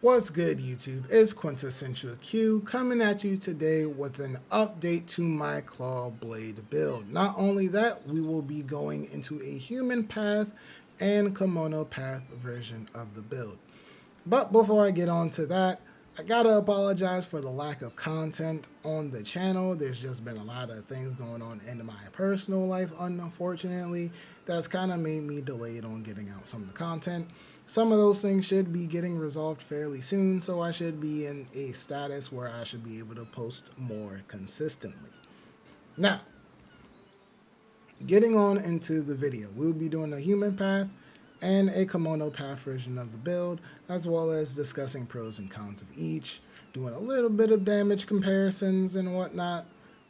What's good, YouTube? It's Quintessential Q coming at you today with an update to my Claw Blade build. Not only that, we will be going into a human path and Kemono path version of the build. But before I get on to that, I gotta apologize for the lack of content on the channel. There's just been a lot of things going on in my personal life, unfortunately, that's kind of made me delayed on getting out some of the content. Some of those things should be getting resolved fairly soon, so I should be in a status where I should be able to post more consistently. Now, getting on into the video, we'll be doing a human path and a Kemono path version of the build, as well as discussing pros and cons of each, doing a little bit of damage comparisons and whatnot,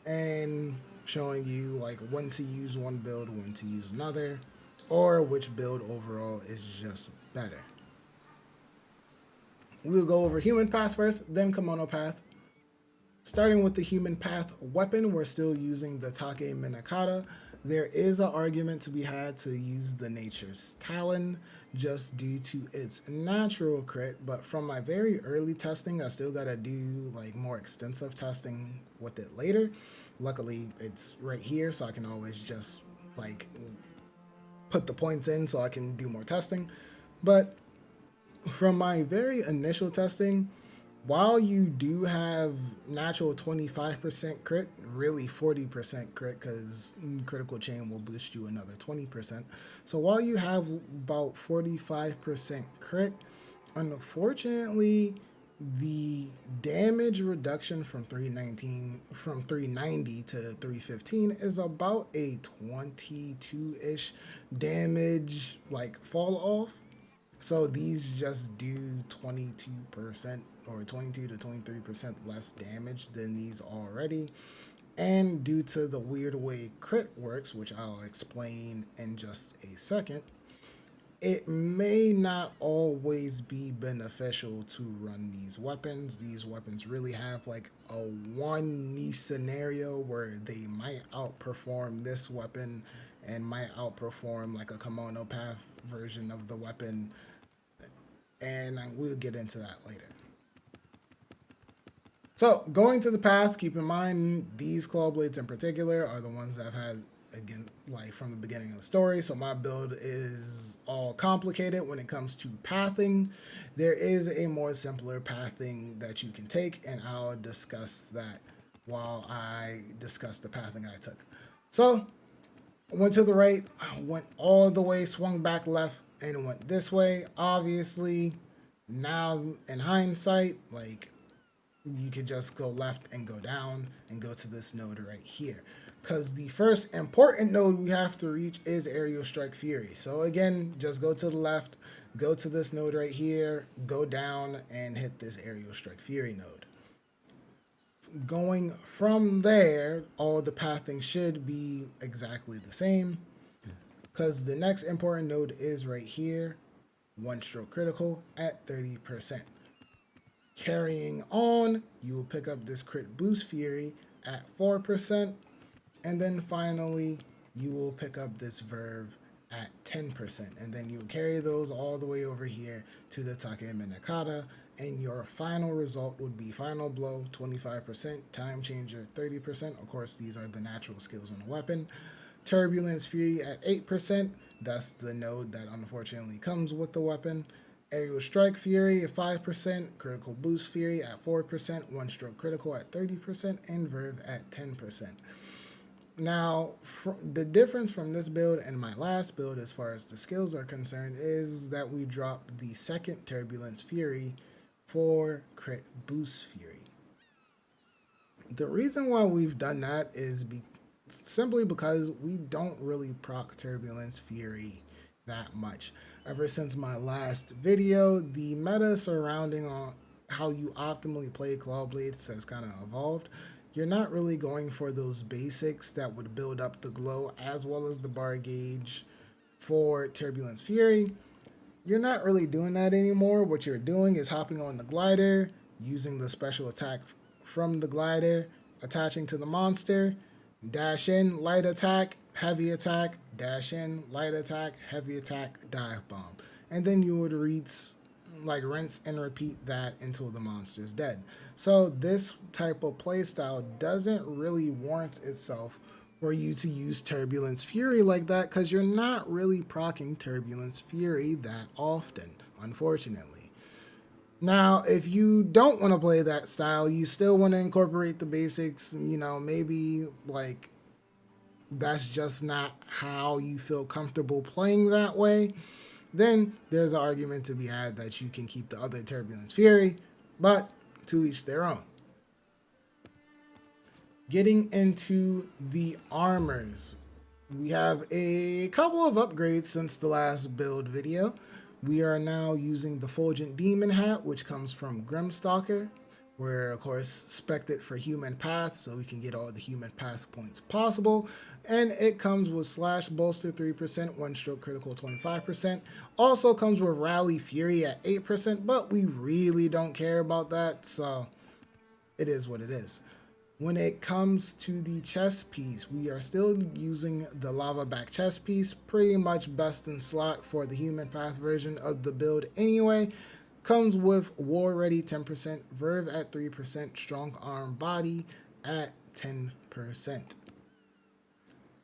and showing you like when to use one build, when to use another, or which build overall is just better. We'll go over human path first, then Kemono path. Starting with the human path weapon, we're still using the Take Minakata. There is an argument to be had to use the Nature's Talon just due to its natural crit, but from my very early testing, I still gotta do like more extensive testing with it later. Luckily, it's right here, so I can always just like put the points in so I can do more testing. But from my very initial testing, while you do have natural 25% crit, really 40% crit, because critical chain will boost you another 20%. So while you have about 45% crit, unfortunately, the damage reduction from 390 to 315 is about a 22-ish damage like fall off. So these just do 22% or 22 to 23% less damage than these already. And due to the weird way crit works, which I'll explain in just a second, it may not always be beneficial to run these weapons. These weapons really have like a one niche scenario where they might outperform this weapon and might outperform like a Kemono path version of the weapon, and we'll get into that later. So going to the path, keep in mind these claw blades in particular are the ones that I've had again like from the beginning of the story. So my build is all complicated when it comes to pathing. There is a more simpler pathing that you can take, and I'll discuss that while I discuss the pathing I took. So went to the right, went all the way, swung back left, and went this way. Obviously, now in hindsight, like you could just go left and go down and go to this node right here. Because the first important node we have to reach is Aerial Strike Fury. So again, just go to the left, go to this node right here, go down and hit this Aerial Strike Fury node. Going from there, all the pathing should be exactly the same, because the next important node is right here, one stroke critical at 30%. Carrying on, you will pick up this crit boost fury at 4%, and then finally you will pick up this verve at 10%, and then you will carry those all the way over here to the Take Minakata, and your final result would be Final Blow 25%, Time Changer 30%. Of course, these are the natural skills on the weapon. Turbulence Fury at 8%, that's the node that unfortunately comes with the weapon. Aerial Strike Fury at 5%, Critical Boost Fury at 4%, One Stroke Critical at 30%, and Verve at 10%. Now, the difference from this build and my last build as far as the skills are concerned is that we dropped the second Turbulence Fury for Crit Boost Fury. The reason why we've done that is simply because we don't really proc Turbulence Fury that much. Ever since my last video, the meta surrounding on how you optimally play Claw Blades has kind of evolved. You're not really going for those basics that would build up the glow as well as the bar gauge for Turbulence Fury. You're not really doing that anymore. What you're doing is hopping on the glider, using the special attack from the glider, attaching to the monster, dash in, light attack, heavy attack, dash in, light attack, heavy attack, dive bomb. And then you would reach like rinse and repeat that until the monster's dead. So this type of playstyle doesn't really warrant itself for you to use Turbulence Fury like that, because you're not really proccing Turbulence Fury that often, unfortunately. Now, if you don't want to play that style, you still want to incorporate the basics, maybe like that's just not how you feel comfortable playing that way, then there's an argument to be had that you can keep the other Turbulence Fury, but to each their own. Getting into the armors, we have a couple of upgrades since the last build video. We are now using the Fulgent Demon Hat, which comes from Grimstalker. We're, of course, spec'd for Human Path, so we can get all the Human Path points possible. And it comes with Slash Bolster 3%, One Stroke Critical 25%. Also comes with Rally Fury at 8%, but we really don't care about that, so it is what it is. When it comes to the chest piece, we are still using the Lava Back chest piece, pretty much best in slot for the Human Path version of the build anyway. Comes with War Ready 10%, Verve at 3%, Strong Arm Body at 10%.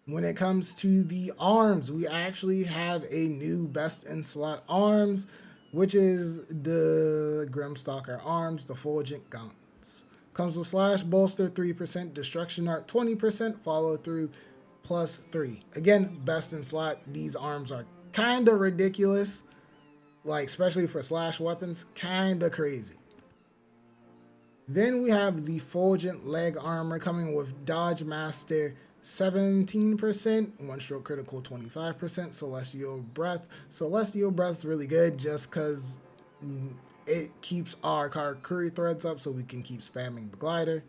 When it comes to the arms, we actually have a new best in slot arms, which is the Grimstalker arms, the Fulgent Gauntlets. Comes with Slash Bolster 3%, Destruction Art 20%, Follow Through +3. Again, best in slot. These arms are kind of ridiculous, like especially for slash weapons, kind of crazy. Then we have the Fulgent Leg Armor coming with Dodge Master 17%, One Stroke Critical 25%, Celestial Breath. Celestial Breath's really good just because it keeps our Curry threads up so we can keep spamming the glider.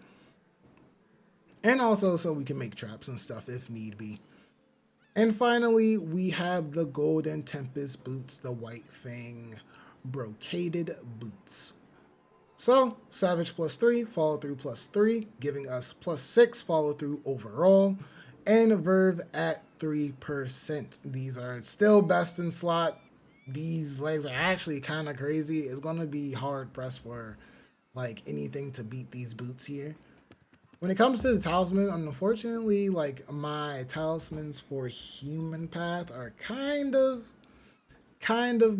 And also so we can make traps and stuff if need be. And finally, we have the Golden Tempest boots, the White Fang brocaded boots. So, Savage +3, Follow Through +3, giving us +6 Follow Through overall, and Verve at 3%. These are still best in slot. These legs are actually kind of crazy. It's going to be hard pressed for like anything to beat these boots here. When it comes to the talisman, unfortunately, like my talismans for Human Path are kind of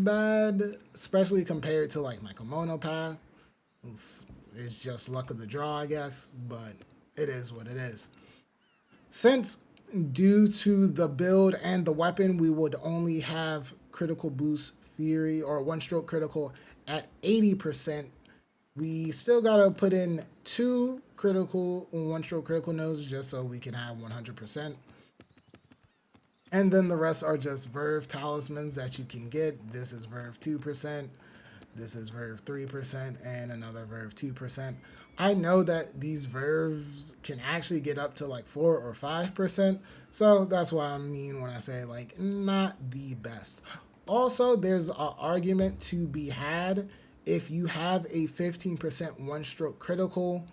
bad, especially compared to like my Kemono Path. It's just luck of the draw, I guess, but it is what it is. Since due to the build and the weapon, we would only have critical boost Fury or one stroke critical at 80%. We still gotta put in 2 critical one stroke critical nodes just so we can have 100%. And then the rest are just Verve talismans that you can get. This is Verve 2%, this is Verve 3%, and another Verve 2%. I know that these Verves can actually get up to like 4 or 5%, so that's what I mean when I say like not the best. Also, there's an argument to be had if you have a 15% one stroke critical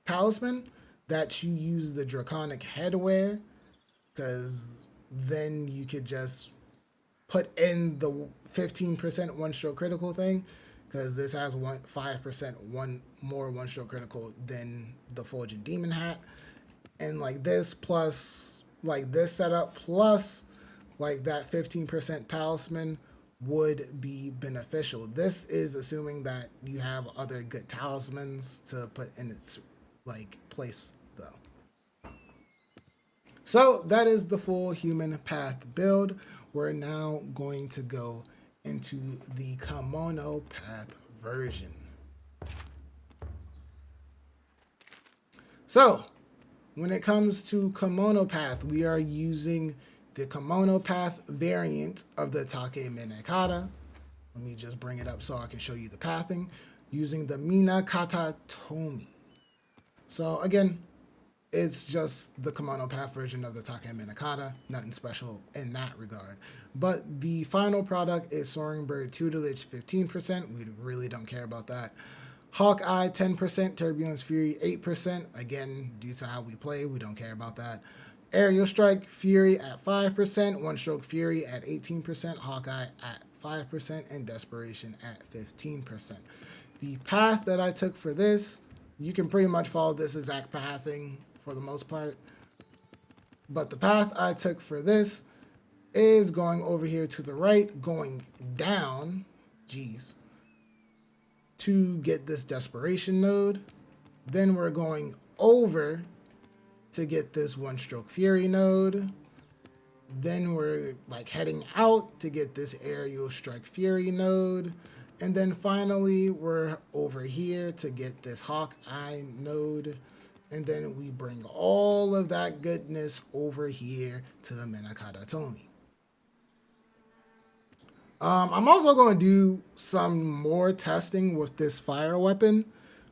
talisman that you use the Draconic Headwear, because then you could just put in the 15% one stroke critical thing, because this has 5% more one stroke critical than the Fulgent Demon Hat, and like this plus like this setup plus like that 15% talisman would be beneficial. This is assuming that you have other good talismans to put in its like place though. So that is the full Human Path build. We're now going to go into the Kemono Path version. So when it comes to Kemono Path, we are using the Kemono Path variant of the Take Minakata. Let me just bring it up so I can show you the pathing, using the Minakata Tomi. So again, it's just the Kemono Path version of the Take Minakata, nothing special in that regard. But the final product is Soaring Bird Tutelage 15%. We really don't care about that. Hawkeye 10%, Turbulence Fury 8%. Again, due to how we play, we don't care about that. Aerial Strike Fury at 5%, One Stroke Fury at 18%, Hawkeye at 5% and desperation at 15%. The path that I took for this, you can pretty much follow this exact pathing for the most part. But the path I took for this is going over here to the right, going down, geez, to get this desperation node. Then we're going over to get this one stroke fury node. Then we're like heading out to get this aerial strike fury node. And then finally we're over here to get this Hawkeye node. And then we bring all of that goodness over here to the Minakata Tomi. I'm also going to do some more testing with this fire weapon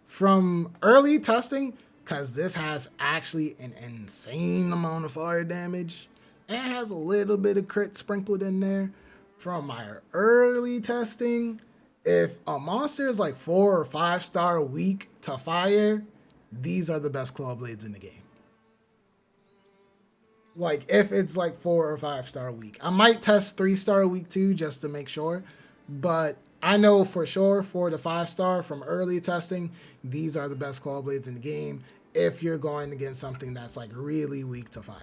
from early testing, because this has actually an insane amount of fire damage. And it has a little bit of crit sprinkled in there. From my early testing, if a monster is like 4 or 5 star weak to fire, these are the best claw blades in the game. Like if it's like 4 or 5 star weak, I might test 3 star weak too just to make sure, but I know for sure 4 to 5 star from early testing, these are the best claw blades in the game if you're going against something that's like really weak to fire.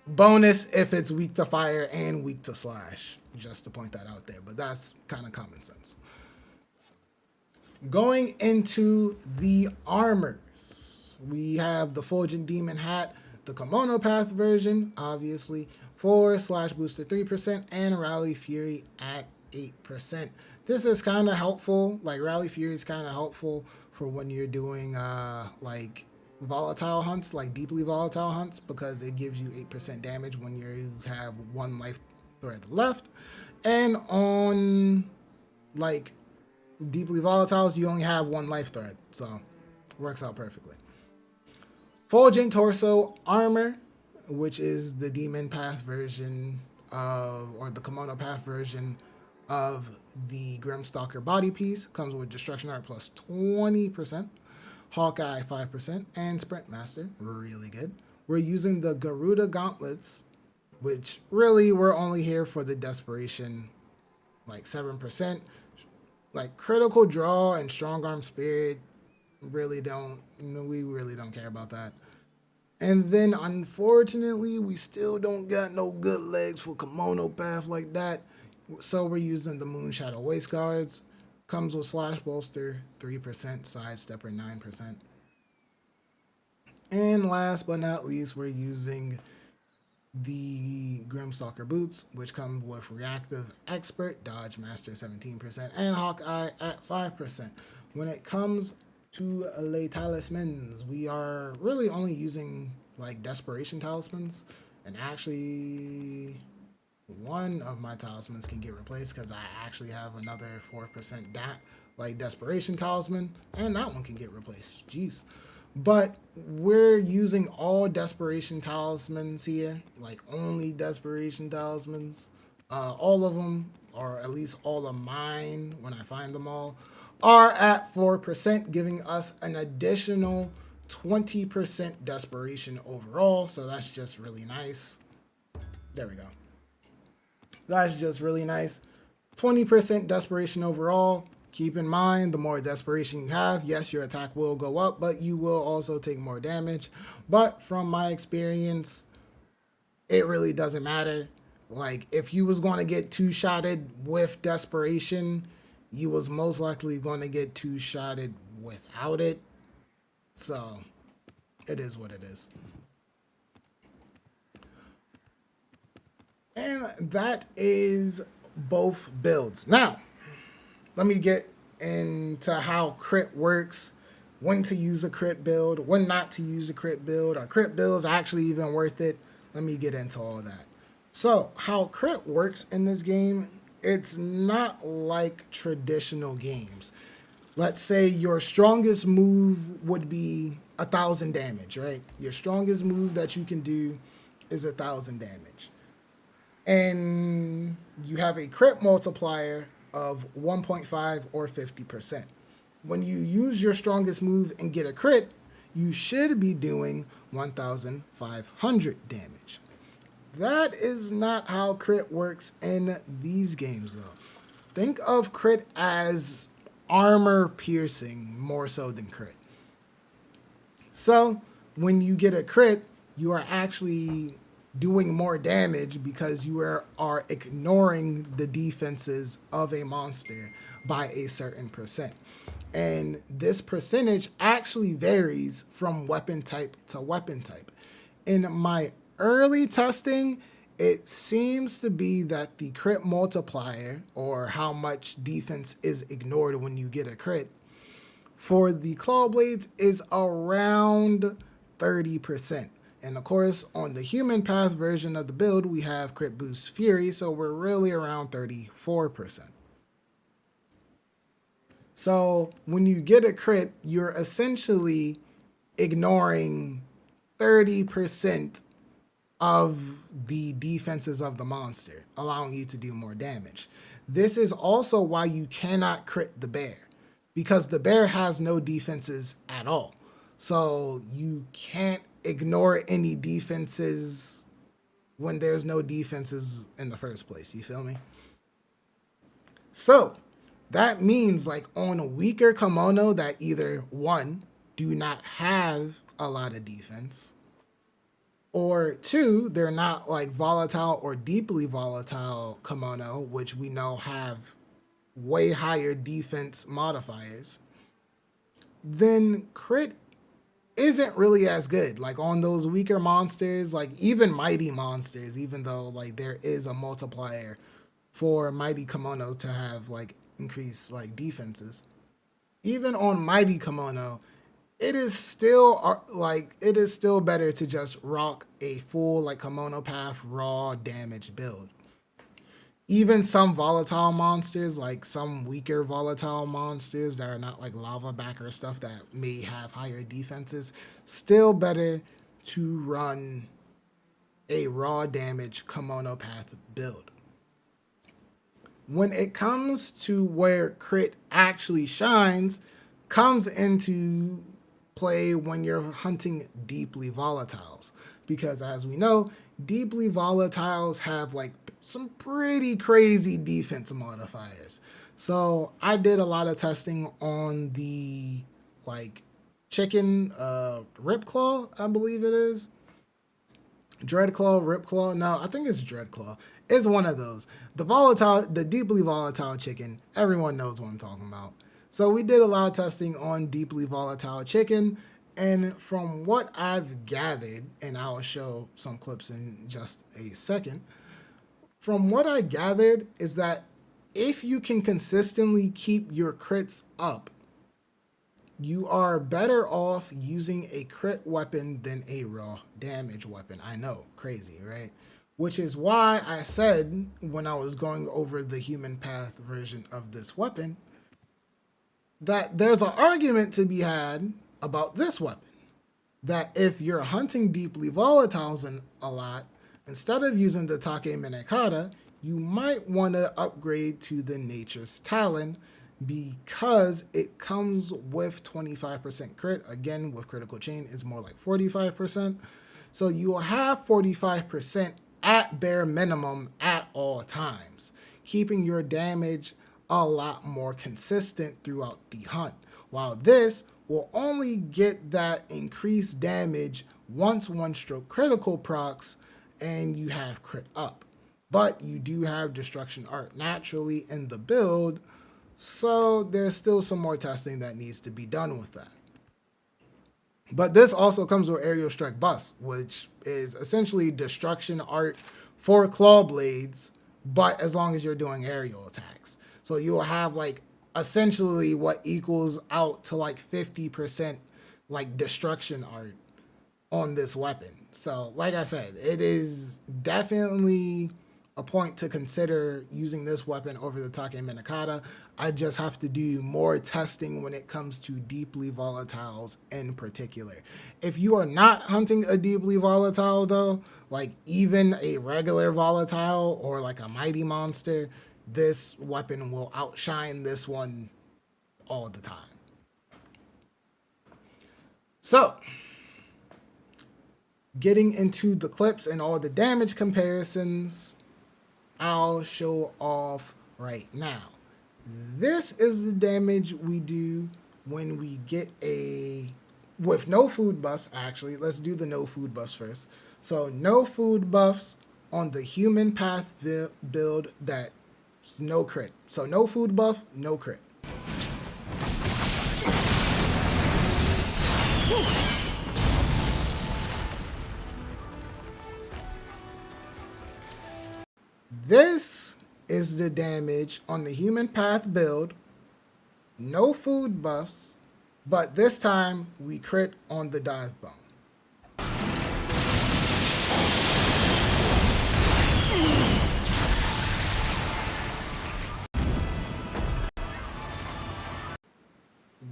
Bonus if it's weak to fire and weak to slash, just to point that out there, but that's kind of common sense. Going into the armors, we have the Fulgent Demon Hat, the Kemono Path version, obviously, 4/booster 3%, and Rally Fury at 8%. This is kind of helpful, like Rally Fury is kind of helpful for when you're doing like volatile hunts, like deeply volatile hunts, because it gives you 8% damage when you have 1 life thread left. And on like deeply volatiles, you only have 1 life thread, so it works out perfectly. Fulgent Torso Armor, which is the Demon Path version of, or the Kemono Path version of the Grimstalker body piece, comes with Destruction Art plus 20%, Hawkeye 5%, and Sprint Master, really good. We're using the Garuda Gauntlets, which really we're only here for the Desperation, like 7%. Like Critical Draw and Strong Arm Spirit, we really don't care about that. And then unfortunately, we still don't got no good legs for Kemono Path like that. So we're using the Moonshadow Waist Guards. Comes with Slash Bolster 3%, Sidestepper 9%. And last but not least, we're using the Grimstalker Boots, which come with Reactive Expert, Dodge Master 17%, and Hawkeye at 5%. When it comes to Les Talismans, we are really only using like Desperation Talismans, and actually one of my talismans can get replaced because I actually have another 4% like Desperation Talisman, and that one can get replaced. Jeez. But we're using all Desperation Talismans here, like only Desperation Talismans. All of them, or at least all of mine, when I find them all, are at 4%, giving us an additional 20% Desperation overall. So that's just really nice. There we go. That's just really nice. 20% Desperation overall. Keep in mind, the more Desperation you have, yes, your attack will go up, but you will also take more damage. But from my experience, it really doesn't matter. Like, if you was going to get 2-shotted with Desperation, you was most likely going to get 2-shotted without it. So, it is what it is. And that is both builds. Now, let me get into how crit works, when to use a crit build, when not to use a crit build. Are crit builds actually even worth it? Let me get into all that. So, how crit works in this game, it's not like traditional games. Let's say your strongest move would be 1,000 damage, right? Your strongest move that you can do is 1,000 damage. And you have a crit multiplier of 1.5 or 50%. When you use your strongest move and get a crit, you should be doing 1,500 damage. That is not how crit works in these games, though. Think of crit as armor piercing more so than crit. So, when you get a crit, you are actually doing more damage because you are ignoring the defenses of a monster by a certain percent. And this percentage actually varies from weapon type to weapon type. In my early testing, it seems to be that the crit multiplier, or how much defense is ignored when you get a crit, for the claw blades is around 30%. And of course, on the human path version of the build, we have crit boost fury, so we're really around 34%. So when you get a crit, you're essentially ignoring 30% of the defenses of the monster, allowing you to do more damage. This is also why you cannot crit the bear, because the bear has no defenses at all. So you can't ignore any defenses when there's no defenses in the first place. You feel me? So that means, like, on a weaker kimono that either one, do not have a lot of defense, or two, they're not like volatile or deeply volatile kimono, which we know have way higher defense modifiers, then crit isn't really as good. Like on those weaker monsters, like even mighty monsters, even though like there is a multiplier for mighty kimono to have like increased like defenses, even on mighty kimono, it is still better to just rock a full like kimono path raw damage build. Even some volatile monsters, like some weaker volatile monsters that are not like lava backer stuff that may have higher defenses, still better to run a raw damage kimono path build. When it comes to where crit actually shines, comes into play when you're hunting deeply volatiles. Because as we know, deeply volatiles have like some pretty crazy defense modifiers. So I did a lot of testing on the like chicken Ripclaw, I believe it is. Dreadclaw, Ripclaw. No, I think it's Dreadclaw. It's one of those. The deeply volatile chicken. Everyone knows what I'm talking about. So we did a lot of testing on deeply volatile chicken, and from what I've gathered, and I'll show some clips in just a second, from what I gathered is that if you can consistently keep your crits up, you are better off using a crit weapon than a raw damage weapon. I know, crazy, right? Which is why I said when I was going over the human path version of this weapon that there's an argument to be had about this weapon. That if you're hunting deeply volatiles a lot, instead of using the Take Minekata, you might want to upgrade to the Nature's Talon, because it comes with 25% crit. Again, with critical chain, it's more like 45%. So you will have 45% at bare minimum at all times, keeping your damage a lot more consistent throughout the hunt. While this will only get that increased damage once one stroke critical procs and you have crit up. But you do have destruction art naturally in the build, so there's still some more testing that needs to be done with that. But this also comes with aerial strike bust, which is essentially destruction art for claw blades, but as long as you're doing aerial attacks. So you will have like essentially what equals out to like 50% like destruction art on this weapon. So like I said, it is definitely a point to consider using this weapon over the Take Minekata. I just have to do more testing when it comes to deeply volatiles in particular. If you are not hunting a deeply volatile though, like even a regular volatile or like a mighty monster, this weapon will outshine this one all the time. So getting into the clips and all the damage comparisons, I'll show off right now. This is the damage we do when we get with no food buffs. Actually, let's do the no food buffs first. So no food buffs on the human path build, that's no crit. So no food buff, no crit. This is the damage on the human path build, no food buffs, but this time we crit on the dive bomb.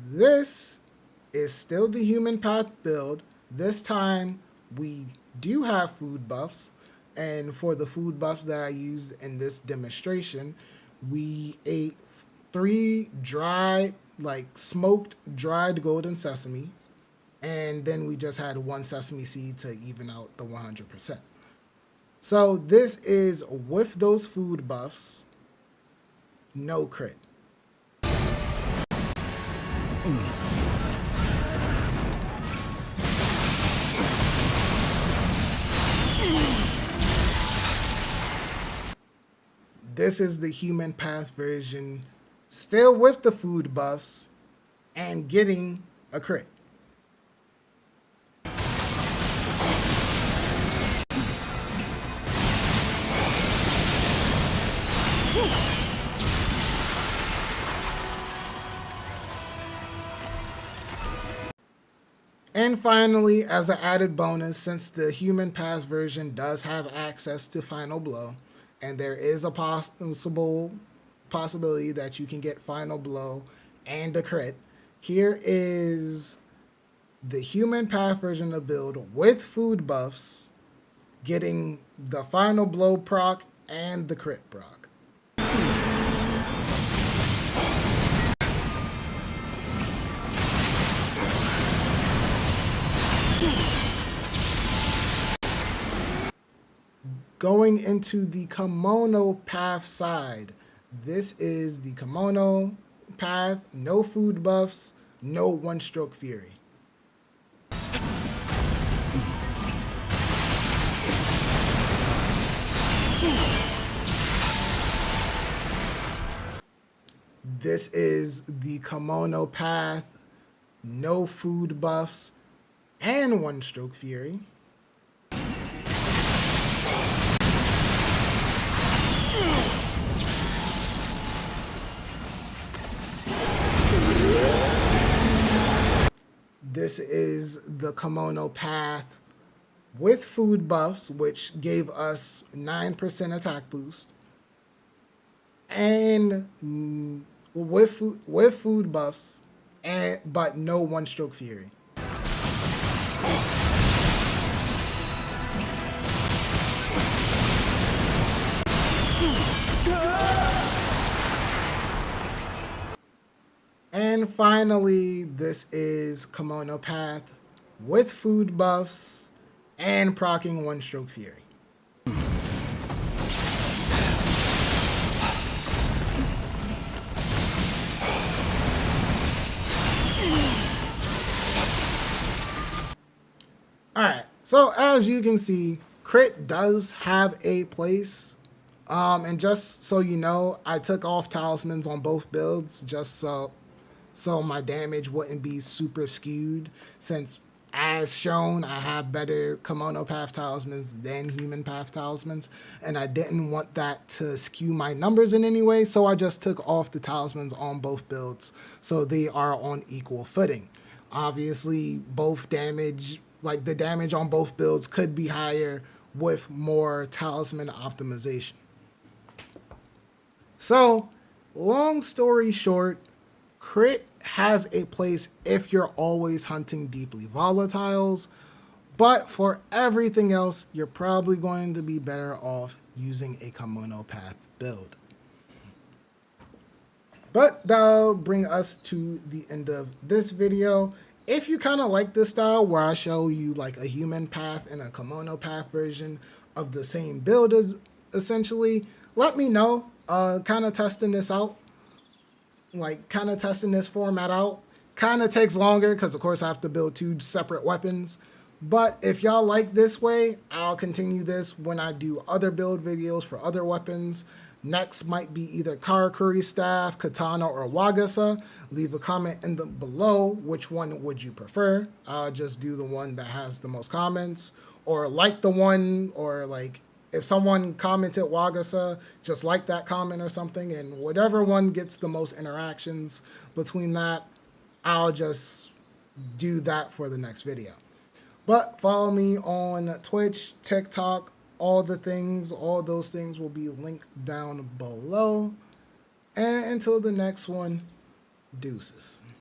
This is still the human path build. This time we do have food buffs, and for the food buffs that I used in this demonstration, we ate 3 dried, like smoked dried golden sesame, and then we just had 1 sesame seed to even out the 100%. So this is with those food buffs, no crit. This is the human path version, still with the food buffs and getting a crit. And finally, as an added bonus, since the human pass version does have access to Final Blow, and there is a possibility that you can get Final Blow and a crit, here is the human path version of build with food buffs, getting the Final Blow proc and the crit proc. Going into the Kemono path side, this is the Kemono path, no food buffs, no one-stroke fury. This is the Kemono path, no food buffs, and one-stroke fury. This is the Kemono path with food buffs, which gave us 9% attack boost, and with food buffs, but no one-stroke fury. And finally, this is Kemono path with food buffs and proccing one-stroke fury. Alright, so as you can see, crit does have a place. And just so you know, I took off talismans on both builds just so my damage wouldn't be super skewed, since as shown I have better Kemono path talismans than human path talismans, and I didn't want that to skew my numbers in any way, so I just took off the talismans on both builds so they are on equal footing. Obviously both damage, like the damage on both builds, could be higher with more talisman optimization. So long story short, crit has a place if you're always hunting deeply volatiles, but for everything else, you're probably going to be better off using a Kemono path build. But that'll bring us to the end of this video. if you kind of like this style where I show you like a human path and a kimono path version of the same build as essentially, let me know. Kind of testing this out, like kind of testing this format out. Kind of takes longer because of course I have to build two separate weapons. But if y'all like this way, I'll continue this when I do other build videos for other weapons. Next might be either Karakuri Staff, Katana, or Wagasa. Leave a comment in the below which one would you prefer. I'll just do the one that has the most comments. Or like the one, or like if someone commented Wagasa, just like that comment or something. And whatever one gets the most interactions between that, I'll just do that for the next video. But follow me on Twitch, TikTok, all the things. All those things will be linked down below. And until the next one, deuces.